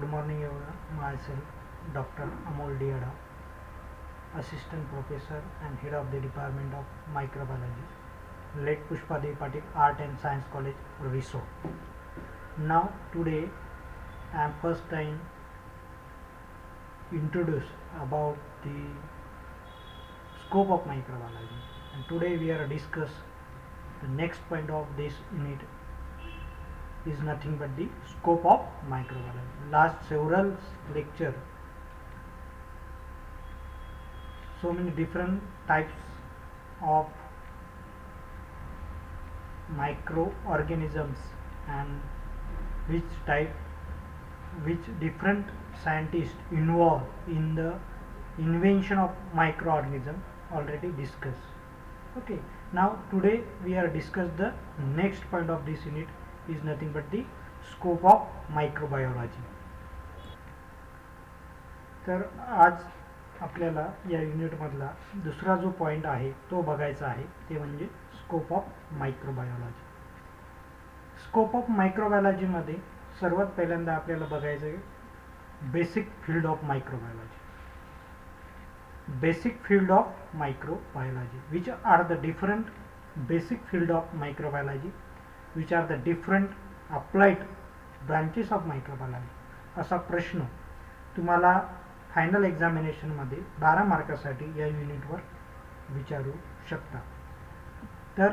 Good morning everyone. Myself Dr. Amol Diada, Assistant Professor and Head of the Department of Microbiology, Late Pushpadevi Patil Art and Science College, Riso. Now today I am first time introduce about the scope of microbiology, and today we are discuss the next point of this unit is nothing but the scope of microbiology. Last several lecture, so many different types of microorganisms and which different scientists involved in the invention of microorganism already discussed. Okay, now today we are discuss the next point of this unit is nothing but the scope of microbiology. तर आज आपल्याला या unit मधला दुसरा जो point आहे तो बघायचा आहे, ते म्हणजे scope of microbiology. Scope of microbiology मध्ये सर्वात पहिल्यांदा आपल्याला बघायचं आहे basic field of microbiology. Basic field of microbiology, which are the different basic field of microbiology, which are the different applied branches of microbiology. असा प्रश्न तुम्हाला फायनल एक्झामिनेशन मध्ये 12 मार्कासाठी या युनिटवर विचारू शकता. तर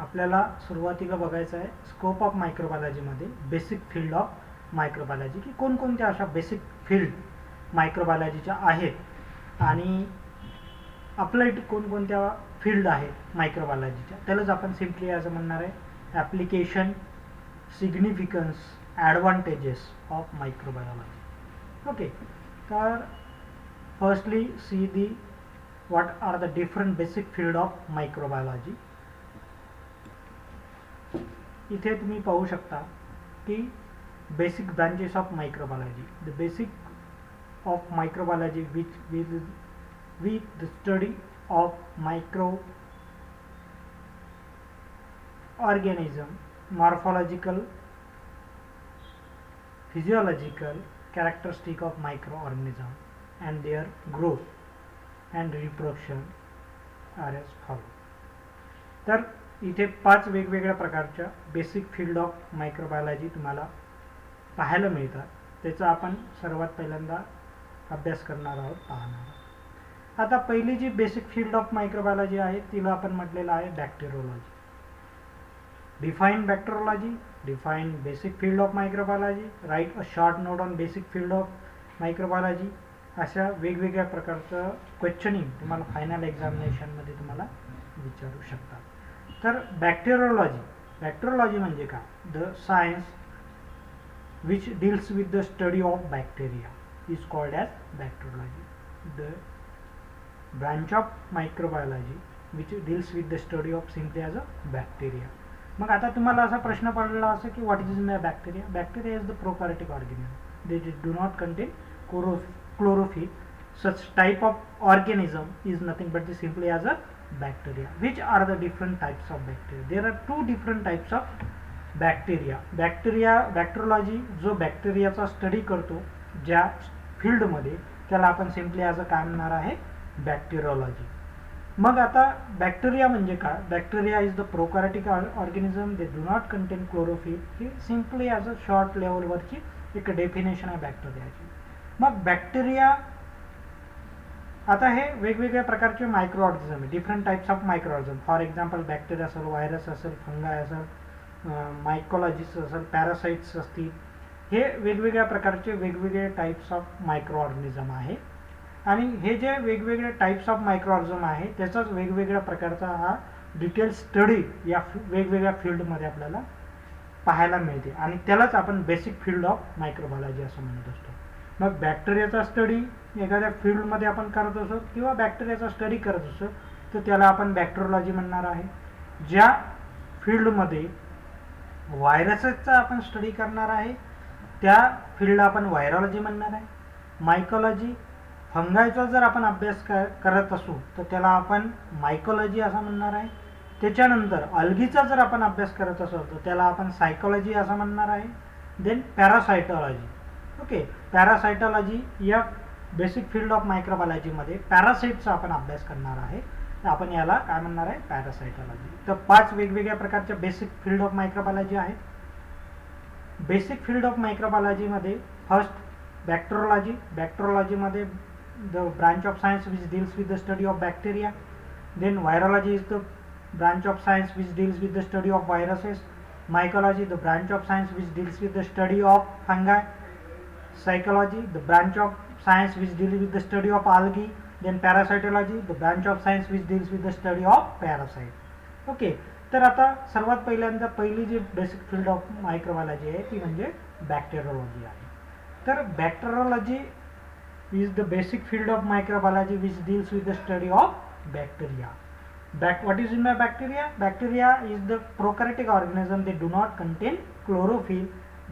आपल्याला सुरुवातीला बघायचं आहे स्कोप ऑफ मायक्रोबायोलॉजी मध्ये बेसिक फील्ड ऑफ मायक्रोबायोलॉजी, की कोणकोणत्या अशा बेसिक फील्ड मायक्रोबायोलॉजीच्या आहेत आणि अप्लाइड कोणकोणत्या फील्ड आहेत मायक्रोबायोलॉजीच्या. त्यालाच आपण सिम्पली असं म्हणणार आहे application, significance, advantages of microbiology. Okay, तर firstly see the what are the different basic field of microbiology. इथे तुम्ही पाहू शकता की basic branches of microbiology. The basic of microbiology which with the study of microorganism, morphological, physiological characteristic of microorganism and their growth and reproduction are as follow. तर इथे 5 वेगवेगळ्या प्रकारच्या basic field of microbiology तुम्हाला पाहायला मिळतात. त्याचा आपण सर्वात पहिल्यांदा अभ्यास करणार आहोत, पाहणार आहोत. आता पहिली जी बेसिक फील्ड ऑफ मायक्रोबायोलॉजी आहे तिला आपण म्हटलेलं आहे bacteriology. Define bacteriology, define basic field of microbiology, write a short note on basic field of microbiology. अशा वेगवेगळ्या प्रकारचं क्वेश्चनिंग तुम्हाला फायनल एक्झामिनेशनमध्ये तुम्हाला विचारू शकतात. तर बॅक्टेरियोलॉजी, बॅक्टेरियोलॉजी म्हणजे काय? The science which deals with the study of bacteria is called as bacteriology. The branch of microbiology which deals with the study of simply as a bacteria. मग आता तुम्हाला असा प्रश्न पडला असेल की what is bacteria? Bacteria is the prokaryotic organism. They do not contain chlorophyll. Such type of organism is nothing but simply as a bacteria. Which are the different types of bacteria? There are 2 different types of bacteria. बॅक्टेरियोलॉजी जो बॅक्टेरियाचा study करतो ज्या फील्डमध्ये, त्याला आपण simply as अ काय म्हणणार आहे? बॅक्टेरियोलॉजी. मग आता बॅक्टेरिया म्हणजे काय? Bacteria is the prokaryotic organism. They do not contain chlorophyll. ही सिम्पली ॲज अ शॉर्ट लेवलवरची एक डेफिनेशन आहे बॅक्टेरियाची. मग बॅक्टेरिया, आता हे वेगवेगळ्या प्रकारचे मायक्रो ऑर्गॅनिझम आहे, different types of micro organism. For example bacteria असेल, व्हायरस असेल, फंगाय असेल, मायकोलॉजिस्ट असेल, पॅरासाइट्स असतील. हे वेगवेगळ्या प्रकारचे वेगवेगळे टाइप्स ऑफ मायक्रो ऑर्गॅनिझम आहे. आणि हे जे वेगवेगळे टाइप्स ऑफ मायक्रो ऑर्गॅनिझम आहे त्याचाच वेगवेगळ्या प्रकारचा हा डिटेल स्टडी या वेगवेगळ्या फील्डमध्ये आपल्याला पाहायला मिळते आणि त्यालाच आपण बेसिक फील्ड ऑफ मायक्रोबायोलॉजी असं म्हणत असतो. मग बॅक्टेरियाचा स्टडी एखाद्या फील्डमध्ये आपण करत असो किंवा बॅक्टेरियाचा स्टडी करत असो तर त्याला आपण बॅक्टेरियोलॉजी म्हणणार आहे. ज्या फील्डमध्ये व्हायरसेसचा आपण स्टडी करणार आहे त्या फील्डला आपण व्हायरॉलॉजी म्हणणार आहे. मायकोलॉजी, फंगायचा जर आपण अभ्यास करत असू तर त्याला आपण मायकोलॉजी असं म्हणणार आहे. त्याच्यानंतर अल्गीचा जर आपण अभ्यास करत असू तर त्याला आपण सायकोलॉजी असं म्हणणार आहे. देन पॅरासायटॉलॉजी, ओके, पॅरासायटॉलॉजी या बेसिक फील्ड ऑफ मायक्रोबायोलॉजीमध्ये पॅरासाइटचा आपण अभ्यास करणार आहे. तर आपण याला काय म्हणणार आहे, पॅरासायटॉलॉजी. तर 5 वेगवेगळ्या प्रकारच्या बेसिक फील्ड ऑफ मायक्रोबायोलॉजी आहेत. बेसिक फील्ड ऑफ मायक्रोबायोलॉजीमध्ये फर्स्ट बॅक्टेरियोलॉजी. बॅक्टेरियोलॉजीमध्ये the branch of science which deals with the study of bacteria. Then virology is the branch of science which deals with the study of viruses. Mycology, the branch of science which deals with the study of fungi. Psychology, the branch of science which deals with the study of algae. Then parasitology, the branch of science which deals with the study of parasite. Okay, तर आता सर्वात पहिल्यांदा पहिली जी basic field of microbiology आहे ती म्हणजे bacteriology आहे. तर bacteriology is the basic field of microbiology which deals with the study of bacteria. What is in by bacteria? Bacteria is the prokaryotic organism. They do not contain chlorophyll.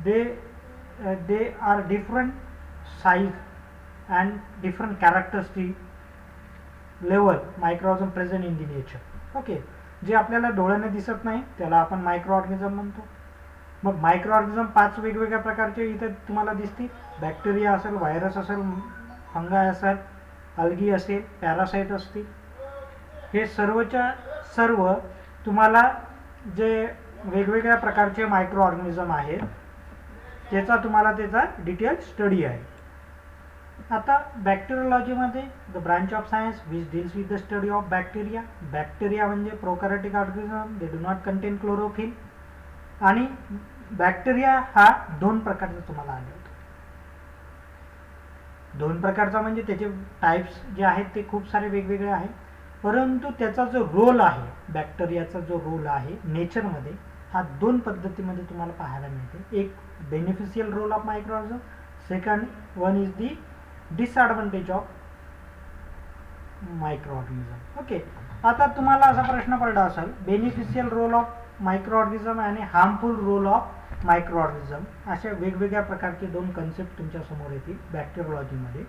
They are different size and different characteristic level microorganism present in the nature. Okay, जे आपल्याला डोळ्याने दिसत नाही त्याला आपण micro organism म्हणतो. मग micro organism 5 वेगवेगळ्या प्रकारचे इथे तुम्हाला दिसतील. बॅक्टेरिया असेल, व्हायरस असेल, फंगाय असेल, अल्गी असेल, पॅरासाइट असतील. हे सर्वच्या सर्व तुम्हाला जे वेगवेगळ्या प्रकारचे मायक्रो ऑर्गॅनिझम आहेत त्याचा तुम्हाला त्याचा डिटेल स्टडी आहे. आता बॅक्टेरियोलॉजीमध्ये the branch of science which deals with the study of bacteria. Bacteria म्हणजे prokaryotic organism. They do not contain chlorophyll. आणि बॅक्टेरिया हा 2 प्रकारचा तुम्हाला आढळतो. 2 प्रकारचा म्हणजे त्याचे टाइप्स जे आहेत ते खूप सारे वेगवेगळे आहेत. परंतु त्याचा जो रोल आहे, बॅक्टेरियाचा जो रोल आहे नेचरमध्ये, हा 2 पद्धतीमध्ये तुम्हाला पाहायला मिळते. एक beneficial role of microorganism, second one is the disadvantage of microorganism. Okay, आता तुम्हाला असा प्रश्न पडला असेल बेनिफिशियल रोल ऑफ मायक्रोऑर्गॅनिझम आणि हार्मफुल रोल ऑफ मायक्रोऑर्गॅनिझम अशा वेगवेगळ्या प्रकारचे 2 कन्सेप्ट तुमच्या समोर येतील बॅक्टेरियोलॉजीमध्ये.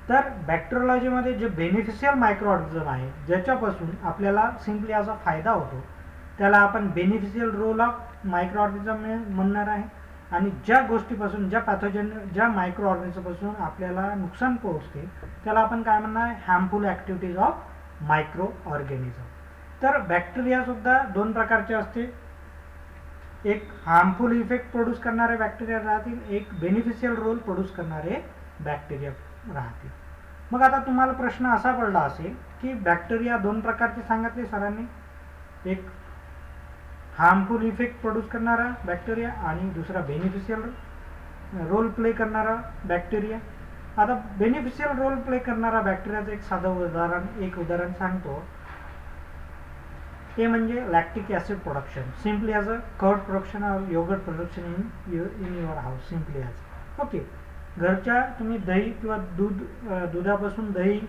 तर बॅक्टेरियोलॉजीमध्ये जे बेनिफिशियल मायक्रो ऑर्गॅनिझम आहे ज्याच्यापासून आपल्याला सिम्पली असा फायदा होतो त्याला आपण beneficial role of microorganism म्हणणार आहे. आणि ज्या गोष्टीपासून, ज्या पॅथोजन, ज्या मायक्रो ऑर्गॅनिझमपासून आपल्याला नुकसान पोहोचते त्याला आपण काय म्हणणार आहे, harmful activities of micro organism. तर बॅक्टेरियासुद्धा 2 प्रकारचे असते. एक हार्मफुल इफेक्ट प्रोड्यूस करणारे बॅक्टेरिया राहतील, एक बेनिफिशियल रोल प्रोड्यूस करणारे बॅक्टेरिया राहतील. मग आता तुम्हाला प्रश्न असा पडला असेल की बॅक्टेरिया 2 प्रकारचे सांगितले सरांनी, एक हार्मफुल इफेक्ट प्रोड्यूस करणारा बॅक्टेरिया आणि दुसरा बेनिफिशियल रोल प्ले करणारा बॅक्टेरिया. आता बेनिफिशियल रोल प्ले करणारा बॅक्टेरियाचं एक साधं उदाहरण सांगतो. ते म्हणजे lactic acid production, simply as a curd production or yogurt production in your house, simply as. Okay, घरच्या तुम्ही दही किंवा दुधापासून दही,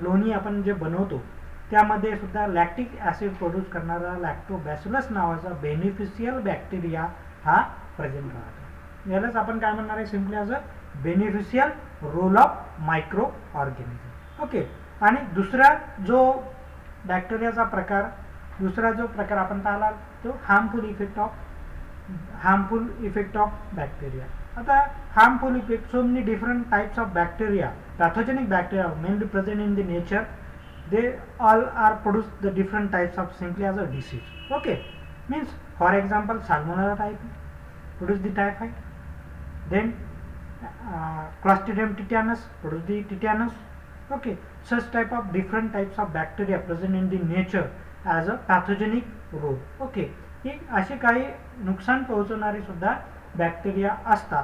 लोणी आपण जे बनवतो त्यामध्ये सुद्धा लॅक्टिक ॲसिड प्रोड्यूस करणारा लॅक्टोबॅसिलस नावाचा बेनिफिशियल बॅक्टेरिया हा प्रेझेंट राहतो. यालाच आपण काय म्हणणार आहे, simply as a beneficial role of microorganism. Okay, आणि दुसरा जो बॅक्टेरियाचा प्रकार, दुसरा जो प्रकार आपण पाहिला तो हार्मफुल इफेक्ट ऑफ बॅक्टेरिया. आता harmful effect, so many different types of bacteria, pathogenic bacteria mainly present in the nature, they all are produce the different types of simply as a disease. Okay, means for example salmonella type produce the typhoid, then Clostridium tetanus produce the tetanus. Okay, such type of different types of bacteria present in the nature as a pathogenic role. Okay, ही अशी काही नुकसान पोहोचवणारी सुद्धा bacteria असतात.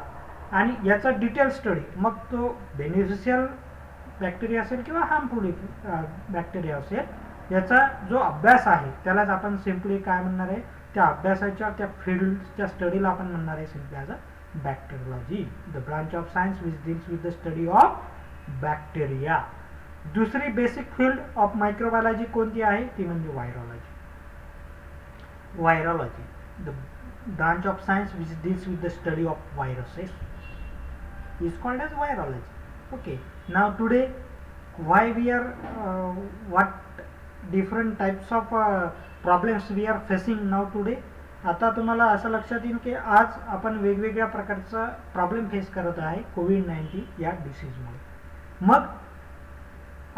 आणि याचा detail study, मग तो beneficial bacteria असेल किंवा हार्मफुल बॅक्टेरिया असेल, याचा जो अभ्यास आहे त्यालाच आपण सिम्पली काय म्हणणार आहे, त्या अभ्यासाच्या त्या फील्डच्या स्टडीला आपण म्हणणार आहे simply as a bacteriology, the branch of science which deals with the study of bacteria. दुसरी बेसिक फील्ड ऑफ मायक्रोबायोलॉजी कोणती आहे ती म्हणजे virology. Virology, the branch of science which deals with the study of viruses is called as virology. Okay, now today why we are what different types of problems we are facing now today, आता तुम्हाला असं लक्षात येईल की आज आपण वेगवेगळ्या प्रकारचा प्रॉब्लेम फेस करत आहे कोविड-19 या डिसीजमुळे. मग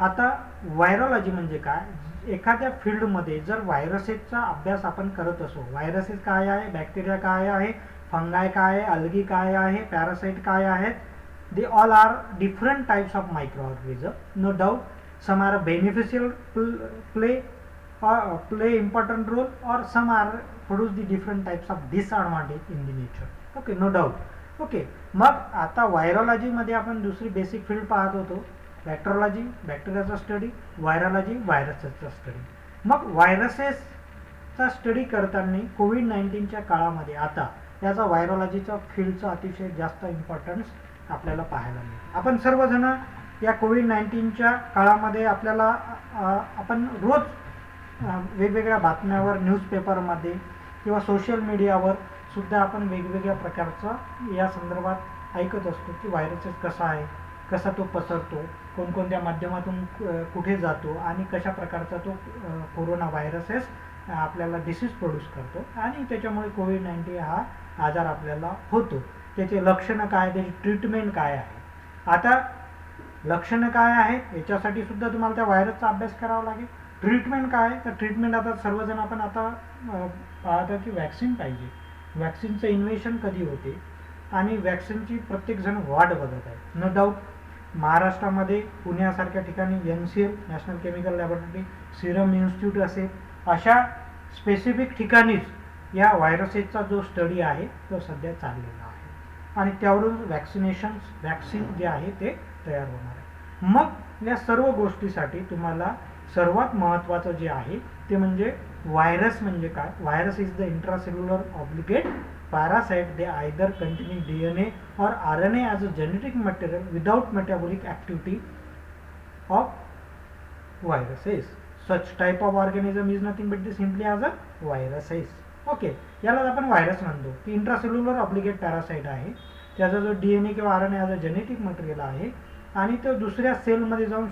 आता व्हायरॉलॉजी म्हणजे काय? एखाद्या फील्डमध्ये जर व्हायरसेसचा अभ्यास आपण करत असो, व्हायरसेस काय आहे, बॅक्टेरिया काय आहे, फंगाय काय आहे, अल्गी काय आहे, पॅरासाइट काय आहेत, they all are different types of microorganism. No doubt some are beneficial play play important role, or some are produce the different types of disadvantage in the nature. Okay, no doubt. Okay, मग आता virology मध्ये आपण दुसरी basic field पाहत होतो, बॅक्टेरियोलॉजी बॅक्टेरियाचा study, virology व्हायरसेसचा study. मग व्हायरसेसचा study करताना कोविड-19च्या काळामध्ये आता याचा व्हायरोलॉजीचा फील्डचा अतिशय जास्त इम्पॉर्टन्स आपल्याला पाहायला मिळते. आपण सर्वजण या कोविड-19च्या काळामध्ये आपल्याला आपण रोज वेगवेगळ्या बातम्यावर, न्यूजपेपरमध्ये किंवा सोशल मीडियावर सुद्धा आपण वेगवेगळ्या प्रकारचं या संदर्भात ऐकत असतो की व्हायरसेस कसा आहे, कसा तो पसरतो, कोणकोणत्या माध्यमातून कुठे जातो आणि कशा प्रकारचा तो कोरोना व्हायरसेस आपल्याला डिसीज प्रोड्यूस करतो आणि त्याच्यामुळे कोविड-19 हा आजार आपल्याला होतो. त्याचे लक्षणं काय, त्याची ट्रीटमेंट काय आहे. आता लक्षणं काय आहेत याच्यासाठी सुद्धा तुम्हाला त्या व्हायरसचा अभ्यास करावा लागेल. ट्रीटमेंट काय, तर ट्रीटमेंट आता सर्वजण आपण आता पाहतो की वॅक्सिन पाहिजे. वॅक्सिनचं इन्व्हेन्शन कधी होते आणि वॅक्सिनची प्रत्येकजण वाट बघत आहे. नो डाऊट महाराष्ट्रामध्ये पुण्यासारख्या ठिकाणी NCL national chemical laboratory, Serum institute असेल, अशा स्पेसिफिक ठिकाणीच या व्हायरसेसचा जो स्टडी आहे तो सध्या चाललेला आहे आणि त्यावरून वॅक्सिन जे आहे ते तयार होणार आहे. मग या सर्व गोष्टीसाठी तुम्हाला सर्वात महत्त्वाचं जे आहे ते म्हणजे व्हायरस म्हणजे काय. Virus is the intracellular obligate parasite. They either containing DNA or RNA as a genetic material without metabolic activity of viruses. Such type of organism is nothing but simply as a viruses. Okay, याला आपण virus म्हणतो की intracellular obligate parasite आहे. त्याचा जो DNA किंवा RNA as a genetic material आहे आणि तो दुसऱ्या सेलमध्ये जाऊन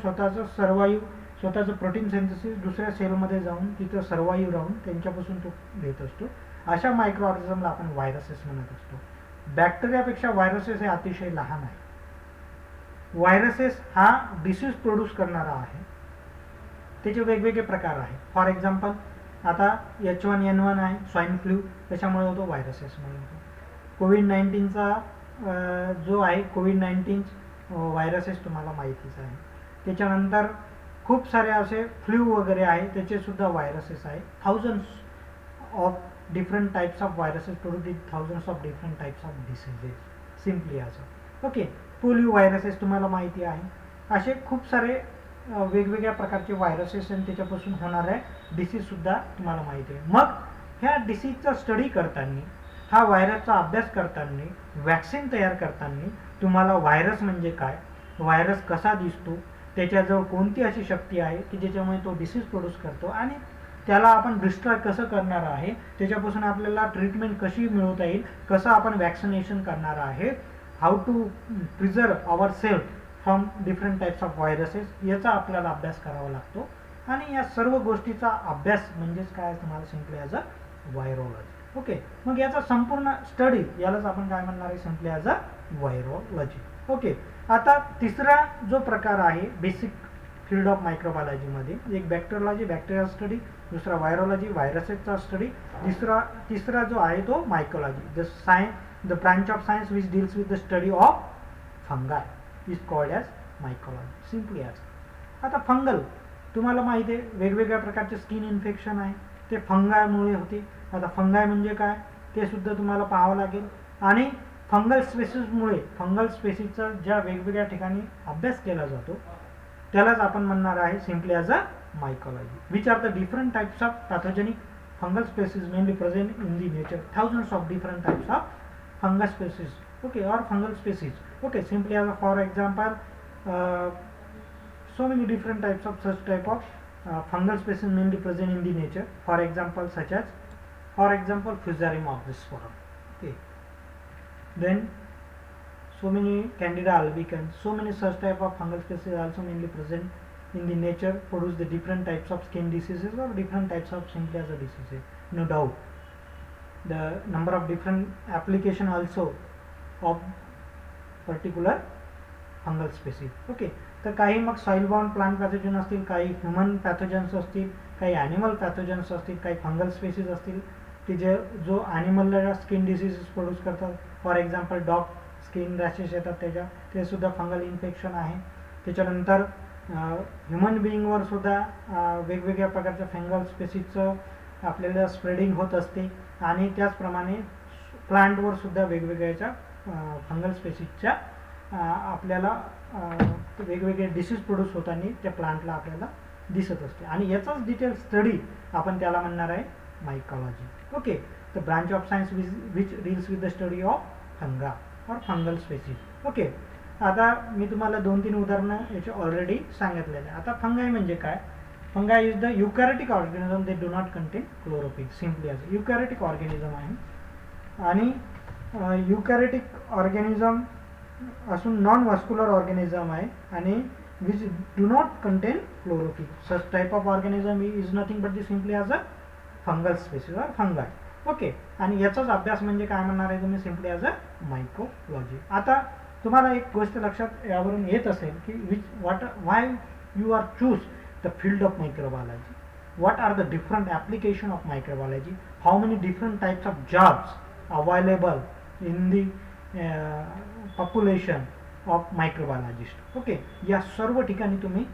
स्वतःचं प्रोटीन सिंथेसिस दुसऱ्या सेलमध्ये जाऊन तिथं सर्वाईव्ह राहून त्यांच्यापासून तो घेत असतो. अशा मायक्रो ऑर्गॅनिझमला आपण व्हायरसेस म्हणत असतो. बॅक्टेरियापेक्षा व्हायरसेस हे अतिशय लहान आहे. व्हायरसेस हा डिसीज प्रोड्यूस करणारा आहे. त्याचे वेगवेगळे प्रकार आहेत. फॉर एक्झाम्पल आता H1N1 आहे, स्वाईन फ्लू, त्याच्यामुळे होतो, व्हायरसेसमुळे होतो. कोविड-19चा जो आहे कोविड-19 व्हायरसेस तुम्हाला माहितीच आहे. त्याच्यानंतर खूप सारे असे फ्लू वगैरे आहे, त्याचे सुद्धा व्हायरसेस आहे. Thousands of different types of viruses produce thousands of different types of diseases simply as okay. Polio viruses तुम्हाला माहिती आहे. असे खूप सारे वेगवेगळ्या प्रकारचे व्हायरसेस आणि त्याच्यापासून होणारे डिसीज सुद्धा तुम्हाला माहिती आहे. मग ह्या डिसीजचा स्टडी करताना, हा व्हायरसचा अभ्यास करताना, वॅक्सिन तयार करताना तुम्हाला व्हायरस म्हणजे काय, व्हायरस कसा दिसतो, त्याच्याजवळ कोणती अशी शक्ती आहे की ज्याच्यामुळे तो डिसीज प्रोड्यूस करतो आणि त्याला आपण डिस्ट्रॉय कसं करणार आहे, त्याच्यापासून आपल्याला ट्रीटमेंट कशी मिळवता येईल, कसं आपण वॅक्सिनेशन करणार आहे, how to preserve our self from different types of viruses, याचा आपल्याला अभ्यास करावा लागतो. आणि या सर्व गोष्टीचा अभ्यास म्हणजेच काय तुम्हाला सिम्पली ॲज अ व्हायरोलॉजी. ओके, मग याचा संपूर्ण स्टडी यालाच आपण काय म्हणणार आहे, सिम्पली ॲज अ व्हायरोलॉजी. ओके, आता तिसरा जो प्रकार आहे बेसिक फील्ड ऑफ मायक्रोबायोलॉजीमध्ये, एक बॅक्टेरियोलॉजी, बॅक्टेरिया स्टडी, दुसरा व्हायरोलॉजी, व्हायरसेसचा स्टडी, तिसरा जो आहे तो mycology, the branch of science which deals with the study of fungi is called as mycology, simply as. आता फंगल तुम्हाला माहिती आहे, वेगवेगळ्या प्रकारचे स्किन इन्फेक्शन आहे ते फंगायमुळे होते. आता फंगाय म्हणजे काय ते सुद्धा तुम्हाला पाहावं लागेल. आणि फंगल स्पेसिसमुळे, फंगल स्पेसिसचा ज्या वेगवेगळ्या ठिकाणी अभ्यास केला जातो त्यालाच आपण म्हणणार आहे simply as a mycology, which are the different types of pathogenic fungal species mainly present in the nature. Thousands of different types of fungal species, okay, or fungal species. Okay, simply as a, for example, so many different types of such type of fungal species mainly present in the nature. For example, such as, for example, Fusarium obscura. Okay, then so many Candida albicans, so many such type of fungal species also mainly present in the nature, produce the different types of skin diseases or different types of simply as a diseases, no doubt. the number of different application also of particular fungal species. Okay, तर काही मग soil bound plant pathogen असतील, काही human pathogens असतील, काही animal pathogens असतील, काही fungal species असतील की जे जो ॲनिमलला स्किन डिसीजेस प्रोड्यूस करतात. For example dog skin rashes येतात त्याच्या, ते सुद्धा फंगल इन्फेक्शन आहे. त्याच्यानंतर ह्युमन बिईंगवर सुद्धा वेगवेगळ्या प्रकारच्या फंगल स्पेसीजचं आपल्याला स्प्रेडिंग होत असते आणि त्याचप्रमाणे प्लांटवर सुद्धा वेगवेगळ्याच्या फंगल स्पेसीजच्या आपल्याला वेगवेगळे डिसीज प्रोड्यूस होताना त्या प्लांटला आपल्याला दिसत असते आणि याचाच डिटेल स्टडी आपण त्याला म्हणणार आहे mycology. Okay, the branch of science which deals with the study of fungi और फंगल स्पेसीज. ओके, आता मी तुम्हाला 2-3 उदाहरणं याचे ऑलरेडी सांगितलेले. आता फंगाई म्हणजे काय? Fungi is the eukaryotic organism they do not contain chlorophyll. Simply as eukaryotic organism आहे आणि युकॅरियोटिक ऑर्गॅनिझम असून नॉन व्हॅस्क्युलर ऑर्गॅनिझम आहे आणि which do not contain chlorophyll. Such type of organism is nothing but the simply as a fungal species or fungi. Okay, आणि याचाच अभ्यास म्हणजे काय म्हणणार आहे तुम्ही? Simply as a mycology. आता तुम्हाला एक गोष्ट लक्षात यावरून येत असेल की व्हाय you are choose the field of microbiology. what are the different application of microbiology, how many different types of jobs available in the population of microbiologist. Okay, या सर्व ठिकाणी तुम्ही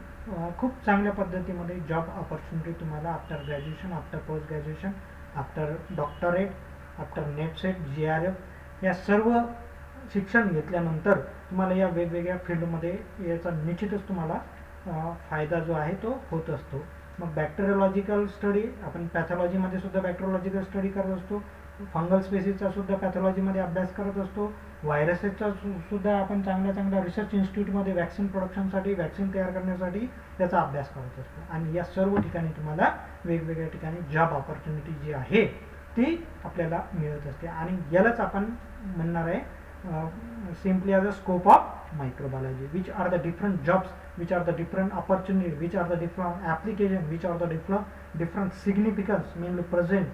खूप चांगल्या पद्धतीमध्ये जॉब ऑपॉर्च्युनिटी तुम्हाला after graduation, after post graduation, after doctorate, after net set, GRF या सर्व शिक्षण घेतल्यानंतर तुम्हाला या वेगवेगळ्या फील्डमध्ये याचा निश्चितच तुम्हाला फायदा जो आहे तो होत असतो. मग बॅक्टेरियोलॉजिकल स्टडी, आपण पॅथॉलॉजीमध्ये सुद्धा बॅक्टेरियोलॉजिकल स्टडी करत असतो, फंगल स्पेसीजचा सुद्धा पॅथॉलॉजीमध्ये अभ्यास करत असतो, व्हायरसेसचा सुद्धा आपण चांगल्या रिसर्च इन्स्टिट्यूटमध्ये वॅक्सिन प्रोडक्शनसाठी, वॅक्सिन तयार करण्यासाठी त्याचा अभ्यास करत असतो. आणि या सर्व ठिकाणी तुम्हाला वेगवेगळ्या ठिकाणी जॉब ऑपॉर्च्युनिटी जी आहे ती आपल्याला मिळत असते आणि यालाच आपण म्हणणार आहे simply as a scope of microbiology, which are the different jobs, which are the different opportunities, which are the different applications, which are the different significance mainly present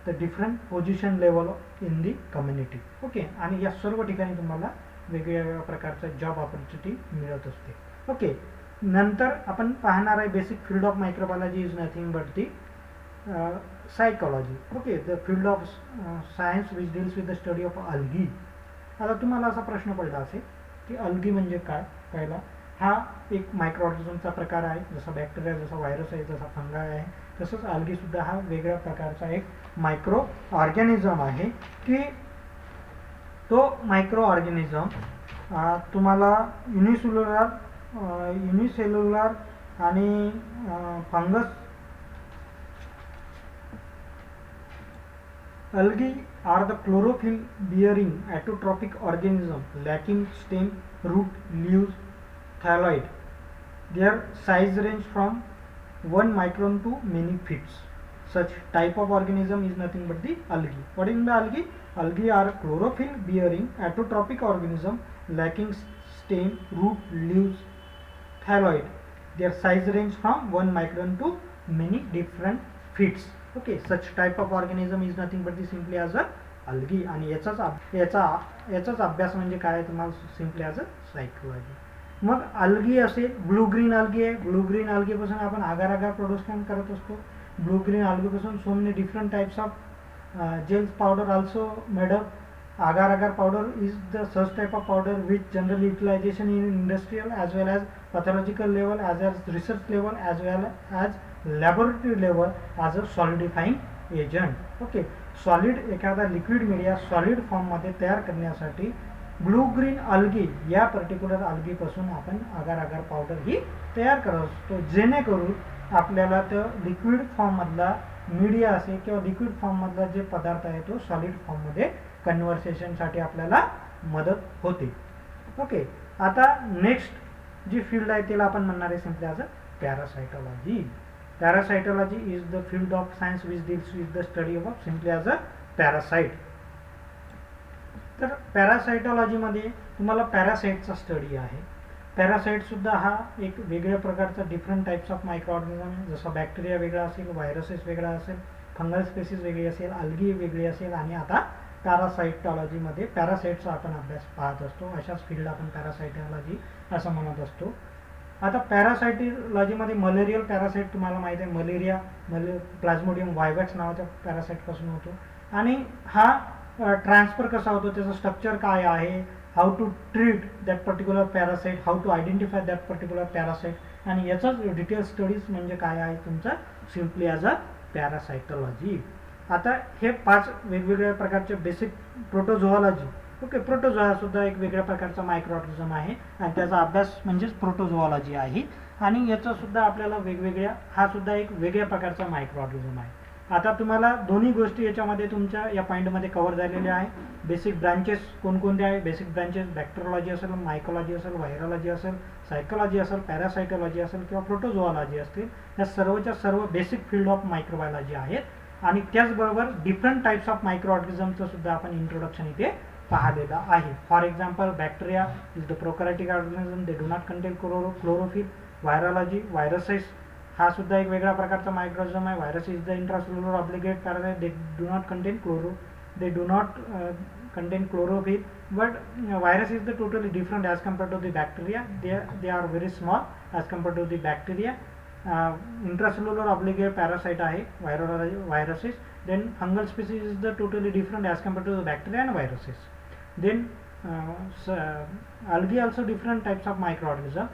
the different position level in the community. Okay, आणि या सर्व ठिकाणी तुम्हाला वेगवेगळ्या प्रकारचा job opportunity मिळत असते. Okay, नंतर आपण पाहणार आहे basic field of microbiology is nothing but the psychology. Okay, the field of science which deals with the study of algae. आता तुम्हाला असा प्रश्न पडला असेल की अल्गी म्हणजे काय? पहिला, हा एक मायक्रो ऑर्गॅनिझमचा प्रकार आहे. जसा बॅक्टेरिया, जसा व्हायरस आहे, जसा फंगाय आहे, तसंच अल्गी सुद्धा हा वेगळ्या प्रकारचा एक मायक्रो ऑर्गॅनिझम आहे की तो मायक्रो ऑर्गॅनिझम तुम्हाला युनिसेल्युलर आणि fungus. Algae are the chlorophyll bearing autotrophic organism lacking stem, root, leaves, thalloid. Their size range from 1 micron to many feet. Such type of organism is nothing but the algae. What is the algae? Algae are chlorophyll bearing autotrophic organism lacking stem, root, leaves, thalloid. Their size range from 1 micron to many different feet. Okay, such type of organism is nothing but the simply as a algae. आणि याचाच अभ्यास म्हणजे काय तुम्हाला simply as a phycology. मग algae असेल, blue green algae आहे. Blue green अल्गीपासून आपण आगार आगार प्रोडक्शन करत असतो. ब्लू ग्रीन अल्गीपासून so many different types of gels powder also made up. agar agar powder is the such type of powder which general utilization in industrial as well as pathological level as well as research level as well as laboratory level as a solidifying agent. Okay, solid एखादा liquid media solid फॉर्ममध्ये तयार करण्यासाठी blue green algae या particular अल्गीपासून आपण agar agar powder ही तयार करत असतो, जेणेकरून आपल्याला तो लिक्विड फॉर्ममधला मीडिया असेल किंवा लिक्विड फॉर्ममधला जे पदार्थ आहे तो सॉलिड फॉर्ममध्ये कन्व्हर्सेशनसाठी आपल्याला मदत होते. ओके, आता नेक्स्ट जी फील्ड आहे त्याला आपण म्हणणार आहे simply as a parasitology. Parasitology is the field of science which deals with the study of simply as a parasite. तर पॅरासायटॉलॉजीमध्ये तुम्हाला पॅरासाइटचा स्टडी आहे. पॅरासाइट सुद्धा हा एक वेगळ्या प्रकारचा different types of micro organism आहे. जसा बॅक्टेरिया वेगळा असेल, व्हायरसेस वेगळा असेल, फंगल स्पेसिस वेगळी असेल, अल्गी वेगळी असेल आणि आता पॅरासायटॉलॉजीमध्ये पॅरासाइटचा आपण अभ्यास पाहत असतो. अशाच फील्ड आपण पॅरासायटॉलॉजी असं म्हणत असतो. आता पॅरासायटॉलॉजीमध्ये मलेरियल पॅरासाइट तुम्हाला माहिती आहे, मलेरिया प्लाझ्मोडियम वायवॅक्स नावाच्या पॅरासाइटपासून होतो. आणि हा ट्रान्सफर कसा होतो, त्याचं स्ट्रक्चर काय आहे, how to treat that particular parasite, how to identify that particular parasite, आणि याचाच डिटेल स्टडीज म्हणजे काय आहे तुमचं सिम्पली ॲज अ पॅरासायटॉलॉजी. आता हे 5 वेगवेगळ्या प्रकारचे बेसिक प्रोटोझोऑलॉजी. ओके, प्रोटोझोआ सुद्धा एक वेगळ्या प्रकारचा मायक्रो ऑर्गॅनिझम आहे आणि त्याचा अभ्यास म्हणजेच प्रोटोझोऑलॉजी आहे. आणि याचा सुद्धा आपल्याला वेगवेगळ्या, हा सुद्धा एक वेगळ्या प्रकारचा मायक्रो ऑर्गॅनिझम आहे. आता तुम्हाला दोन्ही गोष्टी याच्यामध्ये तुमच्या या पॉईंटमध्ये कव्हर झालेल्या आहे. बेसिक ब्रांचेस कोणकोणते आहे, बेसिक ब्रांचेस बॅक्टेरियोलॉजी असेल, मायकोलॉजी असेल, व्हायरोलॉजी असेल, सायकोलॉजी असेल, पॅरासायटॉलॉजी असेल किंवा प्रोटोझोऑलॉजी असतील, या सर्वच्या सर्व बेसिक फील्ड ऑफ मायक्रोबायोलॉजी आहेत. आणि त्याचबरोबर डिफरंट टाइप्स ऑफ मायक्रो ऑर्गॅनिझमचं सुद्धा आपण इंट्रोडक्शन इथे पाहिलेलं आहे. For example bacteria is the prokaryotic organism, they do not contain chlorophyll. Virology viruses हा सुद्धा एक वेगळ्या प्रकारचा मायक्रोऑर्गॅनिझम आहे. Virus is the intracellular obligate parasite, they do not contain chlorophyll, but virus is the totally different as compared to the bacteria. They are very small as compared to the bacteria. Intracellular obligate parasite आहे viruses. Then fungal species is the totally different as compared to the bacteria and viruses. Then algae also different types of microorganism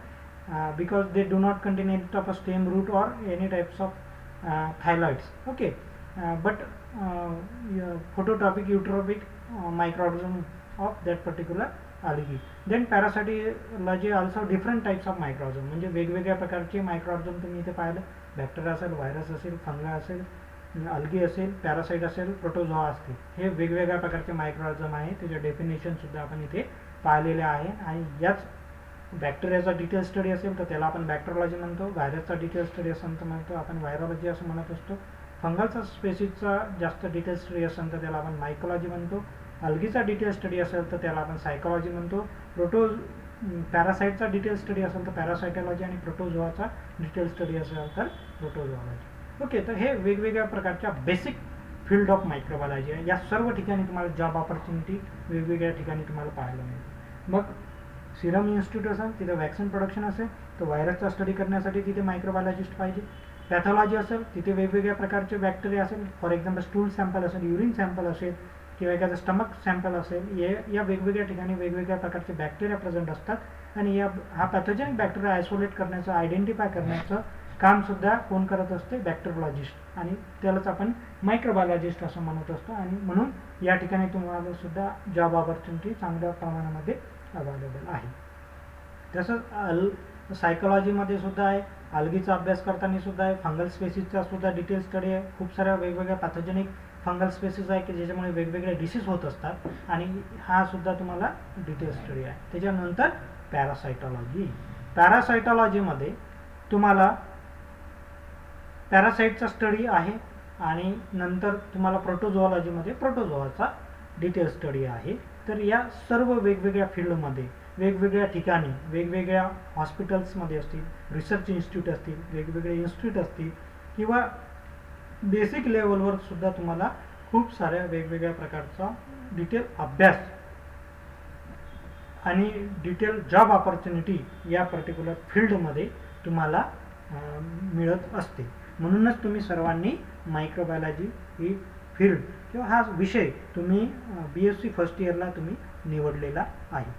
because they do not contain any type of stem, root or any types of thylakoids. Okay, but phototrophic, eutrophic microorganism of that particular algae. Then parasitology also different types of microorganism, म्हणजे वेगवेगळ्या प्रकारचे मायक्रोऑर्गॅनिझम तुम्ही इथे पाहिलं. Bacteria असेल, virus असेल, फंगा असेल, algae असेल, पॅरासाइट असेल, प्रोटोझोआ असतील, हे वेगवेगळ्या प्रकारचे मायक्रोऑर्गॅनिझम आहे. त्याचे डेफिनेशन सुद्धा आपण इथे पाहिलेले आहे. आणि याच बॅक्टेरियाचा डिटेल स्टडी असेल तर त्याला आपण बॅक्टेरियोलॉजी म्हणतो. व्हायरसचा डिटेल स्टडी असेल तर म्हणतो आपण व्हायरोलॉजी असं म्हणत असतो. फंगलचा स्पेसिसचा जास्त डिटेल स्टडी असेल तर त्याला आपण मायकोलॉजी म्हणतो. अल्गीचा डिटेल स्टडी असेल तर त्याला आपण सायकोलॉजी म्हणतो. पॅरासाइटचा डिटेल स्टडी असेल तर पॅरासायटॉलॉजी आणि प्रोटोझोआचा डिटेल स्टडी असेल तर प्रोटोझोऑलॉजी. ओके, तर हे वेगवेगळ्या प्रकारच्या बेसिक फील्ड ऑफ मायक्रोबायोलॉजी आहे. या सर्व ठिकाणी तुम्हाला जॉब ऑपॉर्च्युनिटी वेगवेगळ्या ठिकाणी तुम्हाला पाहायला मिळेल. मग सिरम इन्स्टिट्यूट असेल तिथे वॅक्सिन प्रोडक्शन असेल तर व्हायरसचा स्टडी करण्यासाठी तिथे मायक्रोबायोलॉजिस्ट पाहिजे. पॅथॉलॉजी असेल तिथे वेगवेगळ्या प्रकारचे बॅक्टेरिया असेल, फॉर एक्झाम्पल स्टूल सॅम्पल असेल, युरिन सॅम्पल असेल किंवा एखादं स्टमक सॅम्पल असेल, या वेगवेगळ्या ठिकाणी वेगवेगळ्या प्रकारचे बॅक्टेरिया प्रेझेंट असतात आणि हा पॅथोजेनिक बॅक्टेरिया आयसोलेट करण्याचं, आयडेंटिफाय करण्याचं कामसुद्धा कोण करत असते, बॅक्टेरियोलॉजिस्ट, आणि त्यालाच आपण मायक्रोबायोलॉजिस्ट असं म्हणत असतो. आणि म्हणून या ठिकाणी तुम्हाला सुद्धा जॉब ऑपॉर्च्युनिटी चांगल्या प्रमाणामध्ये अवेलेबल आहे. तसंच सायकोलॉजीमध्ये सुद्धा आहे, अल्गीचा अभ्यास करताना सुद्धा आहे, फंगल स्पेसिसचा सुद्धा डिटेल स्टडी आहे. खूप साऱ्या वेगवेगळ्या पॅथोजेनिक फंगल स्पेसिस आहे की ज्याच्यामुळे वेगवेगळे डिसीज होत असतात आणि हा सुद्धा तुम्हाला डिटेल स्टडी आहे. त्याच्यानंतर पॅरासायटॉलॉजी. पॅरासायटॉलॉजीमध्ये तुम्हाला पॅरासाइटचा स्टडी आहे आणि नंतर तुम्हाला प्रोटोझोऑलॉजीमध्ये प्रोटोझोआचा डिटेल स्टडी आहे. तर या सर्व वेगवेगळ्या फील्डमध्ये वेगवेगळ्या ठिकाणी वेगवेगळ्या हॉस्पिटल्समध्ये असतील, रिसर्च इन्स्टिट्यूट असतील, वेगवेगळे इन्स्टिट्यूट असतील किंवा बेसिक लेवलवर सुद्धा तुम्हाला खूप साऱ्या वेगवेगळ्या प्रकारचा डिटेल अभ्यास आणि डिटेल जॉब ऑपॉर्च्युनिटी या पर्टिक्युलर फील्डमध्ये तुम्हाला मिळत असते. म्हणूनच तुम्ही सर्वांनी मायक्रोबायोलॉजी ही फील्ड किंवा हा विषय तुम्ही BSc फर्स्ट इयरला तुम्ही निवडलेला आहे.